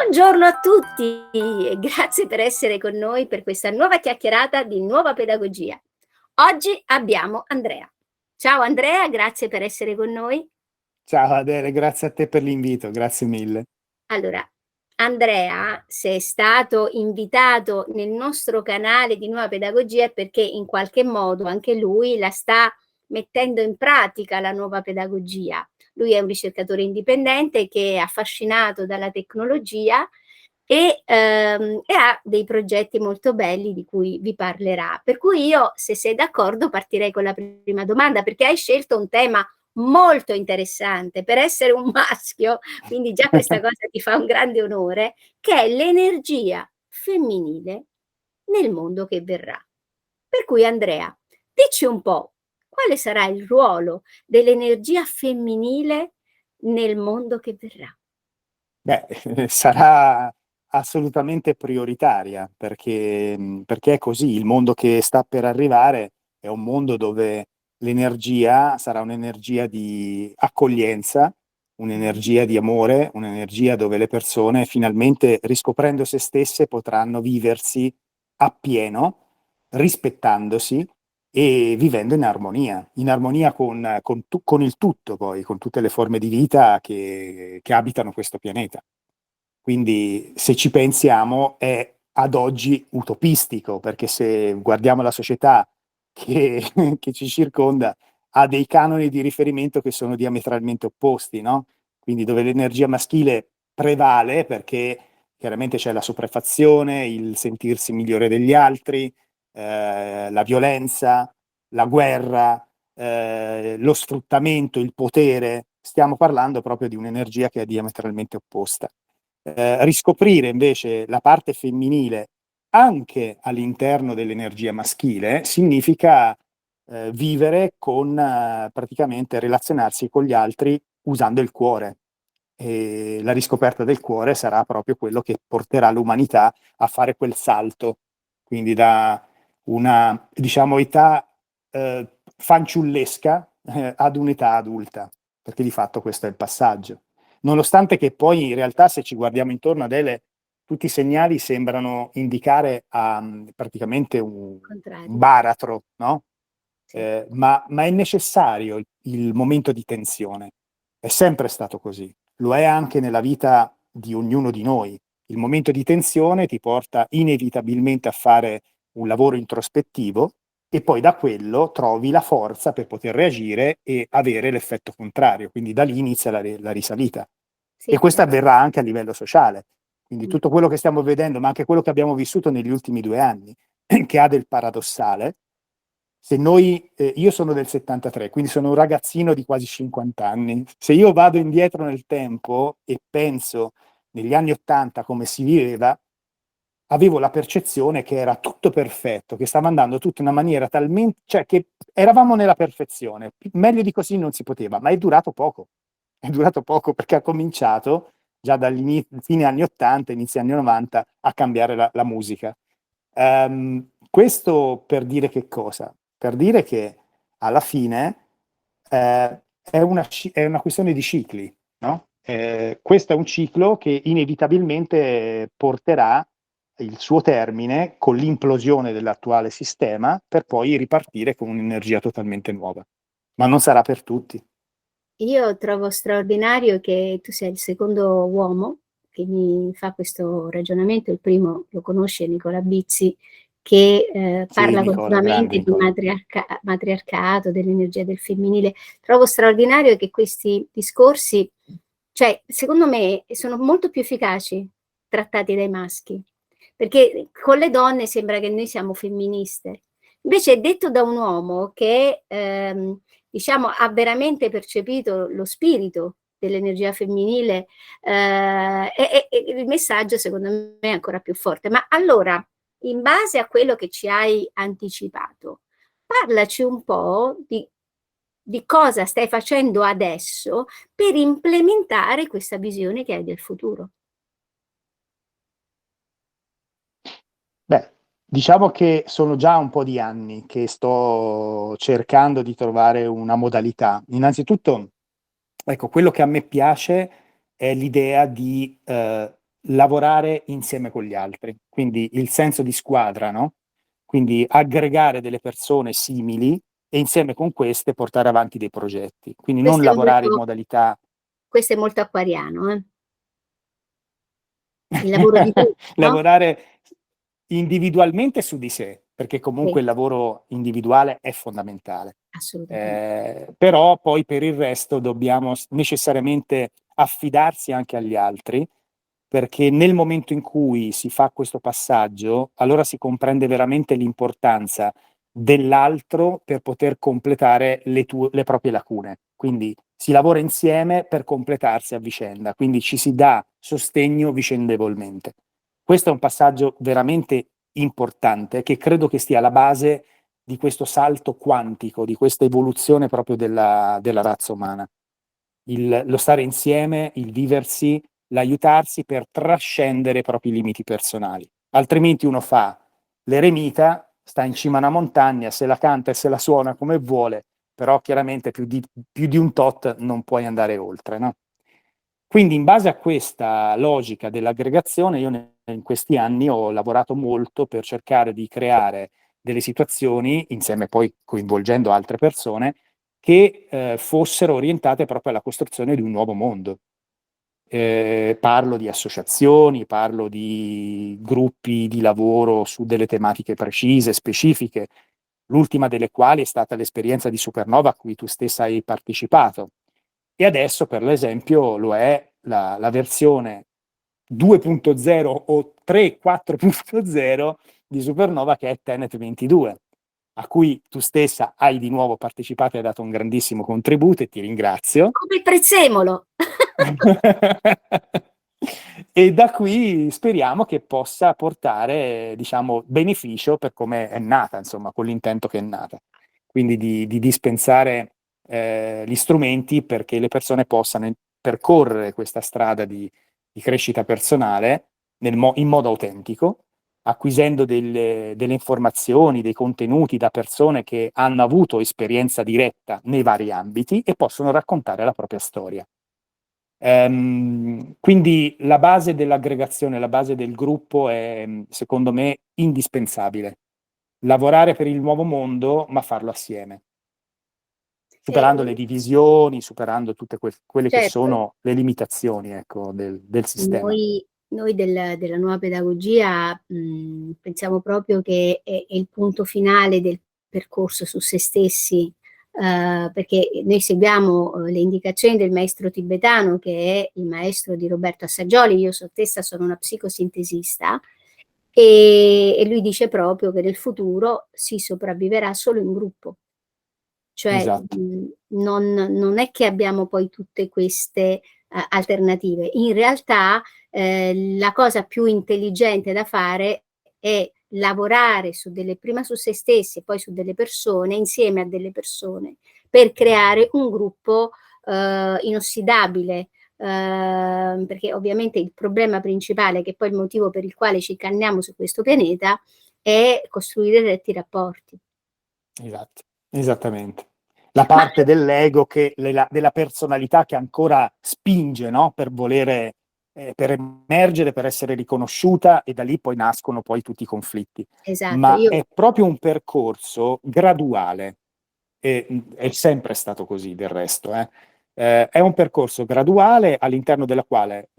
Buongiorno a tutti e grazie per essere con noi per questa nuova chiacchierata di Nuova Pedagogia. Oggi abbiamo Andrea. Ciao Andrea, grazie per essere con noi. Ciao Adele, grazie a te per l'invito, grazie mille. Allora, Andrea, se è stato invitato nel nostro canale di Nuova Pedagogia è perché in qualche modo anche lui la sta mettendo in pratica la nuova pedagogia. Lui è un ricercatore indipendente che è affascinato dalla tecnologia e ha dei progetti molto belli di cui vi parlerà. Per cui io, se sei d'accordo, partirei con la prima domanda, perché hai scelto un tema molto interessante per essere un maschio, quindi già questa cosa ti fa un grande onore, che è l'energia femminile nel mondo che verrà. Per cui Andrea, dici un po' quale sarà il ruolo dell'energia femminile nel mondo che verrà? Beh, sarà assolutamente prioritaria perché è così, il mondo che sta per arrivare è un mondo dove l'energia sarà un'energia di accoglienza, un'energia di amore, un'energia dove le persone finalmente riscoprendo se stesse potranno viversi appieno, rispettandosi e vivendo in armonia con il tutto poi, con tutte le forme di vita che abitano questo pianeta. Quindi se ci pensiamo è ad oggi utopistico, perché se guardiamo la società che, che ci circonda, ha dei canoni di riferimento che sono diametralmente opposti, no? Quindi dove l'energia maschile prevale perché chiaramente c'è la sopraffazione, il sentirsi migliore degli altri, la violenza, la guerra, lo sfruttamento, il potere. Stiamo parlando proprio di un'energia che è diametralmente opposta. Riscoprire invece la parte femminile anche all'interno dell'energia maschile significa vivere con praticamente relazionarsi con gli altri usando il cuore. E la riscoperta del cuore sarà proprio quello che porterà l'umanità a fare quel salto, quindi da una, diciamo, età fanciullesca ad un'età adulta, perché di fatto questo è il passaggio. Nonostante che poi in realtà se ci guardiamo intorno, Adele, tutti i segnali sembrano indicare praticamente un Contrario. baratro, no? Sì. Ma è necessario il momento di tensione. È sempre stato così. Lo è anche nella vita di ognuno di noi. Il momento di tensione ti porta inevitabilmente a fare un lavoro introspettivo e poi da quello trovi la forza per poter reagire e avere l'effetto contrario. Quindi da lì inizia la risalita. E Sì, questo certo. avverrà anche a livello sociale. Quindi Mm. tutto quello che stiamo vedendo, ma anche quello che abbiamo vissuto negli ultimi 2 anni, che ha del paradossale, se noi, io sono del 73, quindi sono un ragazzino di quasi 50 anni, se io vado indietro nel tempo e penso negli anni 80 come si viveva, avevo la percezione che era tutto perfetto, che stava andando tutto in una maniera talmente, cioè che eravamo nella perfezione, meglio di così non si poteva, ma è durato poco perché ha cominciato già dagli fine anni 80, inizi anni 90 a cambiare la musica. Questo per dire che cosa? Per dire che alla fine è una questione di cicli, no? Questo è un ciclo che inevitabilmente porterà il suo termine con l'implosione dell'attuale sistema per poi ripartire con un'energia totalmente nuova. Ma non sarà per tutti. Io trovo straordinario che tu sei il secondo uomo che mi fa questo ragionamento, il primo lo conosce Nicola Bizzi, che Sì, parla Nicola, grande continuamente di Nicola. matriarcato, dell'energia del femminile. Trovo straordinario che questi discorsi, cioè, secondo me, sono molto più efficaci trattati dai maschi, perché con le donne sembra che noi siamo femministe. Invece è detto da un uomo che diciamo, ha veramente percepito lo spirito dell'energia femminile e il messaggio secondo me è ancora più forte. Ma allora, in base a quello che ci hai anticipato, parlaci un po' di cosa stai facendo adesso per implementare questa visione che hai del futuro. Beh, diciamo che sono già un po' di anni che sto cercando di trovare una modalità. Innanzitutto, ecco, quello che a me piace è l'idea di lavorare insieme con gli altri, quindi il senso di squadra, no? Quindi aggregare delle persone simili e insieme con queste portare avanti dei progetti. Quindi non Questo è lavorare in molto, modalità questo è molto acquariano, il lavoro di gruppo, no? lavorare individualmente su di sé, perché comunque Sì, il lavoro individuale è fondamentale. assolutamente. Però poi per il resto dobbiamo necessariamente affidarsi anche agli altri, perché nel momento in cui si fa questo passaggio, allora si comprende veramente l'importanza dell'altro per poter completare le proprie lacune. Quindi si lavora insieme per completarsi a vicenda, quindi ci si dà sostegno vicendevolmente. Questo è un passaggio veramente importante che credo che stia alla base di questo salto quantico, di questa evoluzione proprio della razza umana. Lo stare insieme, il viversi, l'aiutarsi per trascendere i propri limiti personali. Altrimenti uno fa l'eremita, sta in cima a una montagna, se la canta e se la suona come vuole, però chiaramente più di un tot non puoi andare oltre, no? Quindi in base a questa logica dell'aggregazione, io in questi anni ho lavorato molto per cercare di creare delle situazioni, insieme poi coinvolgendo altre persone, che fossero orientate proprio alla costruzione di un nuovo mondo. Parlo di associazioni, parlo di gruppi di lavoro su delle tematiche precise, specifiche, l'ultima delle quali è stata l'esperienza di Supernova a cui tu stessa hai partecipato. E adesso, per l'esempio, lo è la versione 2.0 o 3, 4.0 di Supernova che è Tenet 22, a cui tu stessa hai di nuovo partecipato e hai dato un grandissimo contributo e ti ringrazio. Come il prezzemolo. E da qui speriamo che possa portare, diciamo, beneficio per come è nata, insomma, con l'intento che è nata. Quindi di dispensare gli strumenti perché le persone possano percorrere questa strada di crescita personale in modo autentico, acquisendo delle informazioni, dei contenuti da persone che hanno avuto esperienza diretta nei vari ambiti e possono raccontare la propria storia. Quindi la base dell'aggregazione, la base del gruppo è, secondo me, indispensabile. Lavorare per il nuovo mondo, ma farlo assieme, Eh, superando le divisioni, superando tutte quelle che certo, sono le limitazioni, ecco, del sistema. noi della nuova pedagogia pensiamo proprio che è il punto finale del percorso su se stessi, perché noi seguiamo le indicazioni del maestro tibetano, che è il maestro di Roberto Assagioli. Io stessa sono una psicosintesista, e lui dice proprio che nel futuro si sopravviverà solo in gruppo. Cioè, Esatto, non è che abbiamo poi tutte queste alternative. In realtà, la cosa più intelligente da fare è lavorare prima su se stessi e poi su delle persone, insieme a delle persone, per creare un gruppo inossidabile. Perché ovviamente il problema principale, che è poi il motivo per il quale ci canniamo su questo pianeta, è costruire retti rapporti. esatto, esattamente. La Ma parte dell'ego, della personalità che ancora spinge, no? Per volere, per emergere, per essere riconosciuta e da lì poi nascono poi tutti i conflitti. esatto, Ma io è proprio un percorso graduale, e è sempre stato così del resto, eh. È un percorso graduale all'interno del quale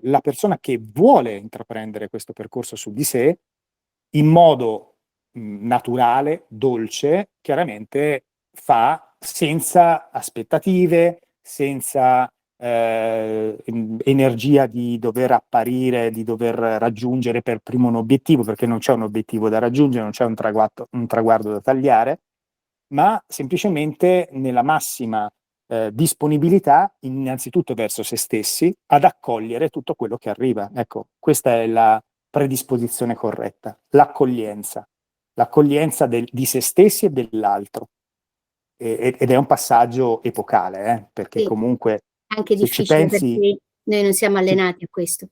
la persona che vuole intraprendere questo percorso su di sé, in modo naturale, dolce, chiaramente fa senza aspettative, senza energia di dover apparire, di dover raggiungere per primo un obiettivo, perché non c'è un obiettivo da raggiungere, non c'è un traguardo da tagliare, ma semplicemente nella massima disponibilità, innanzitutto verso se stessi, ad accogliere tutto quello che arriva. Ecco, questa è la predisposizione corretta, l'accoglienza di se stessi e dell'altro. Ed è un passaggio epocale, perché sì, comunque anche se ci difficile pensi, perché noi non siamo ci- allenati a questo.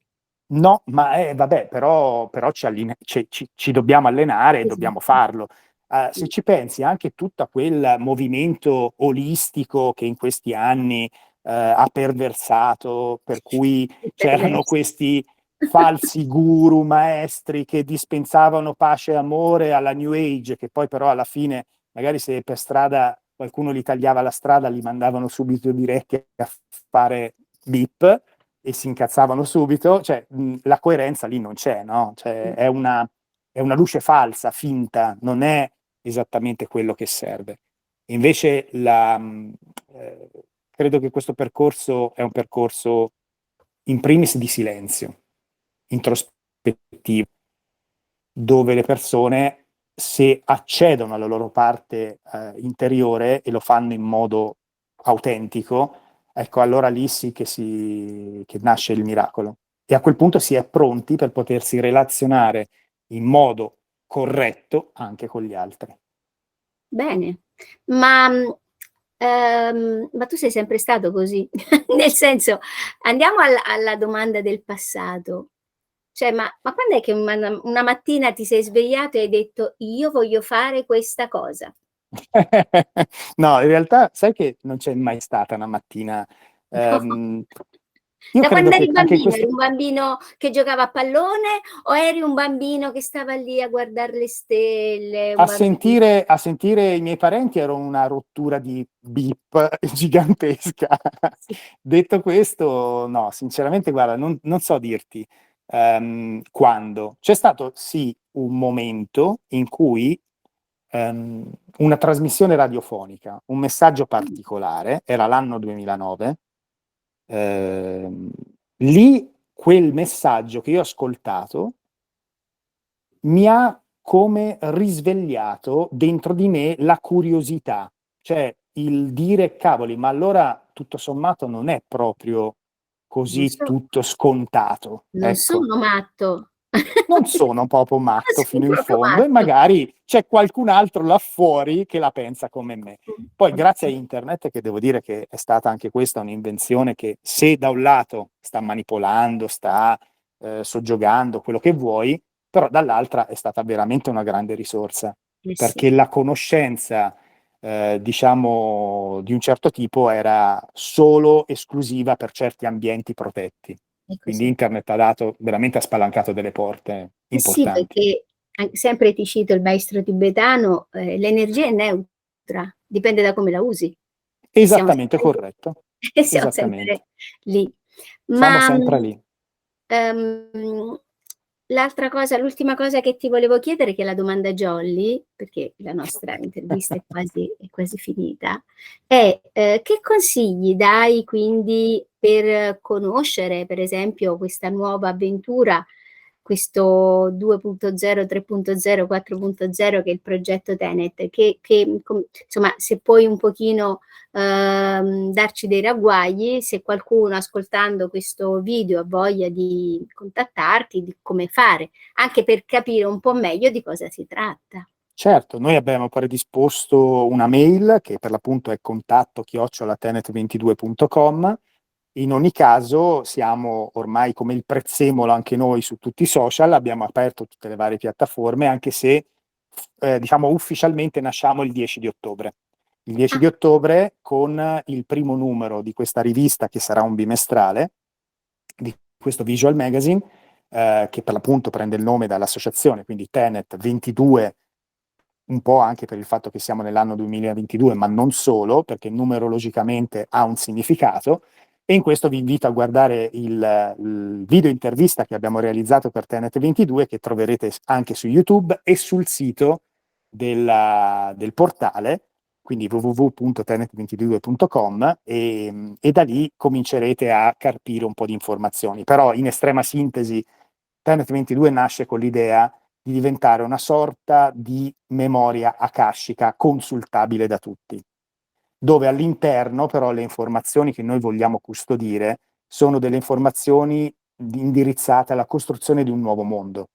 no, ma vabbè, però ci dobbiamo allenare e dobbiamo Esatto. farlo. Se ci pensi, anche tutto quel movimento olistico che in questi anni ha perversato, per cui Il c'erano perverso. questi falsi guru, maestri che dispensavano pace e amore alla New Age, che poi però alla fine, magari se per strada qualcuno li tagliava la strada, li mandavano subito diretti a fare bip e si incazzavano subito, cioè la coerenza lì non c'è, no? Cioè, è una luce falsa, finta, non è esattamente quello che serve. Invece credo che questo percorso è un percorso in primis di silenzio, introspettivo, dove le persone, se accedono alla loro parte interiore e lo fanno in modo autentico, ecco, allora lì sì che nasce il miracolo. E a quel punto si è pronti per potersi relazionare in modo corretto anche con gli altri. Bene, ma tu sei sempre stato così? Nel senso, andiamo alla domanda del passato. Cioè, ma quand'è che una mattina ti sei svegliato e hai detto: "Io voglio fare questa cosa"? No, in realtà sai che non c'è mai stata una mattina. No. Io Da credo quando che eri anche in bambino, eri questo, un bambino che giocava a pallone o eri un bambino che stava lì a guardar le stelle, un bambi a sentire i miei parenti ero una rottura di bip gigantesca. sì. Detto questo, no, sinceramente, guarda, non so dirti quando. C'è stato sì un momento in cui ehm, una trasmissione radiofonica, un messaggio particolare, era l'anno 2009, ehm, lì quel messaggio che io ho ascoltato mi ha come risvegliato dentro di me la curiosità, cioè il dire: "Cavoli, ma allora tutto sommato non è proprio Non così so tutto scontato", non ecco. sono matto. Non sono proprio Non matto sei fino in proprio fondo e matto. magari c'è qualcun altro là fuori che la pensa come me. Poi grazie a Okay. internet, che devo dire che è stata anche questa un'invenzione che se da un lato sta manipolando, sta soggiogando, quello che vuoi, però dall'altra è stata veramente una grande risorsa, Eh perché sì, la conoscenza, diciamo, di un certo tipo era solo esclusiva per certi ambienti protetti. è Quindi così. internet ha spalancato delle porte Eh sì, importanti. perché sempre ti cito il maestro tibetano, l'energia è neutra, dipende da come la usi e siamo Esattamente sempre corretto. e siamo Esattamente. sempre lì. Siamo Ma, sempre lì. ehm, l'ultima cosa che ti volevo chiedere, che è la domanda jolly, perché la nostra intervista è quasi finita, è, che consigli dai quindi per conoscere, per esempio, questa nuova avventura, questo 2.0, 3.0, 4.0 che è il progetto Tenet, insomma, se puoi un pochino darci dei ragguagli, se qualcuno ascoltando questo video ha voglia di contattarti, di come fare, anche per capire un po' meglio di cosa si tratta. Certo, noi abbiamo predisposto una mail che per l'appunto è contatto@tenet22.com. In ogni caso siamo ormai come il prezzemolo anche noi su tutti i social, abbiamo aperto tutte le varie piattaforme, anche se diciamo ufficialmente nasciamo il 10 di ottobre. Il 10 Ah, di ottobre con il primo numero di questa rivista che sarà un bimestrale, di questo visual magazine, che per l'appunto prende il nome dall'associazione, quindi Tenet 22, un po' anche per il fatto che siamo nell'anno 2022, ma non solo, perché numerologicamente ha un significato. E in questo vi invito a guardare il video intervista che abbiamo realizzato per Tenet 22, che troverete anche su YouTube e sul sito del portale, quindi www.tenet22.com, e da lì comincerete a carpire un po' di informazioni. Però in estrema sintesi, Tenet 22 nasce con l'idea di diventare una sorta di memoria akashica consultabile da tutti, dove all'interno però le informazioni che noi vogliamo custodire sono delle informazioni indirizzate alla costruzione di un nuovo mondo.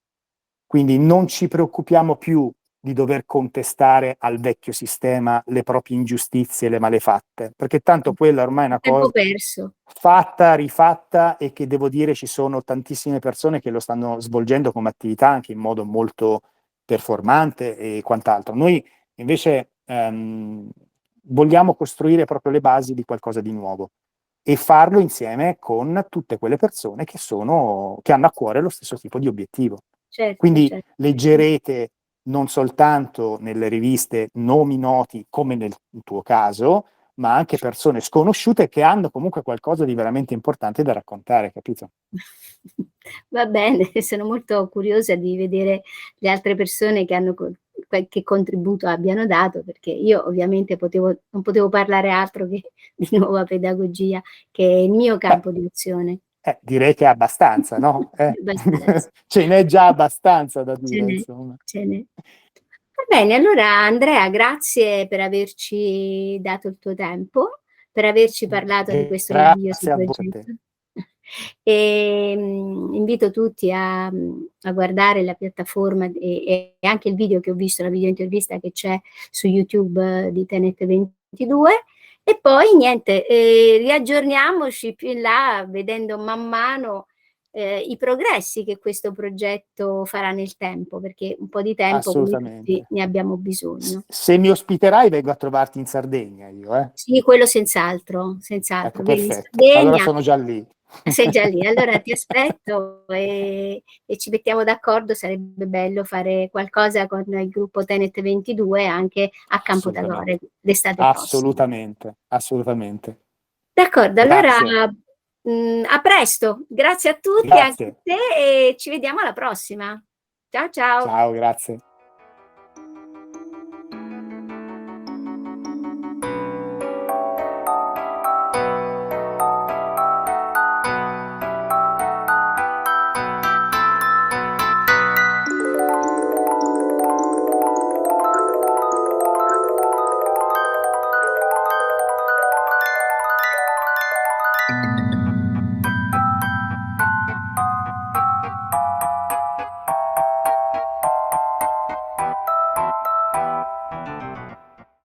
Quindi non ci preoccupiamo più di dover contestare al vecchio sistema le proprie ingiustizie e le malefatte, perché tanto quella ormai è a una tempo cosa perso. fatta, rifatta, e che devo dire ci sono tantissime persone che lo stanno svolgendo come attività anche in modo molto performante e quant'altro. Noi invece vogliamo costruire proprio le basi di qualcosa di nuovo. e farlo insieme con tutte quelle persone che hanno a cuore lo stesso tipo di obiettivo. Certo, Quindi certo. leggerete non soltanto nelle riviste nomi noti, come nel tuo caso, ma anche persone sconosciute che hanno comunque qualcosa di veramente importante da raccontare, capito? Va bene, sono molto curiosa di vedere le altre persone che hanno qualche contributo abbiano dato, perché io ovviamente non potevo parlare altro che di nuova pedagogia, che è il mio Beh, campo di azione. direi che è abbastanza, no? Abbastanza. Ce n'è già abbastanza da Ce dire, n'è, insomma. ce n'è. Va bene, allora Andrea, grazie per averci dato il tuo tempo, per averci parlato di questo meraviglioso Grazie a voi. progetto. E invito tutti a guardare la piattaforma e anche il video che ho visto, la video intervista che c'è su YouTube di Tenet 22. E poi niente, riaggiorniamoci più in là vedendo man mano i progressi che questo progetto farà nel tempo, perché un po' di tempo, come tutti, Assolutamente. ne abbiamo bisogno. Se mi ospiterai vengo a trovarti in Sardegna io, eh. Sì, quello senz'altro, senz'altro. Ecco, Vieni in perfetto. Allora Sardegna, sono già lì. sei già lì, allora ti aspetto e ci mettiamo d'accordo, sarebbe bello fare qualcosa con il gruppo Tenet 22 anche a Campo D'Agore Assolutamente. l'estate prossima. Assolutamente, assolutamente. D'accordo, allora Grazie, a presto, grazie a tutti, anche a grazie. te e ci vediamo alla prossima. Ciao ciao. Ciao, grazie.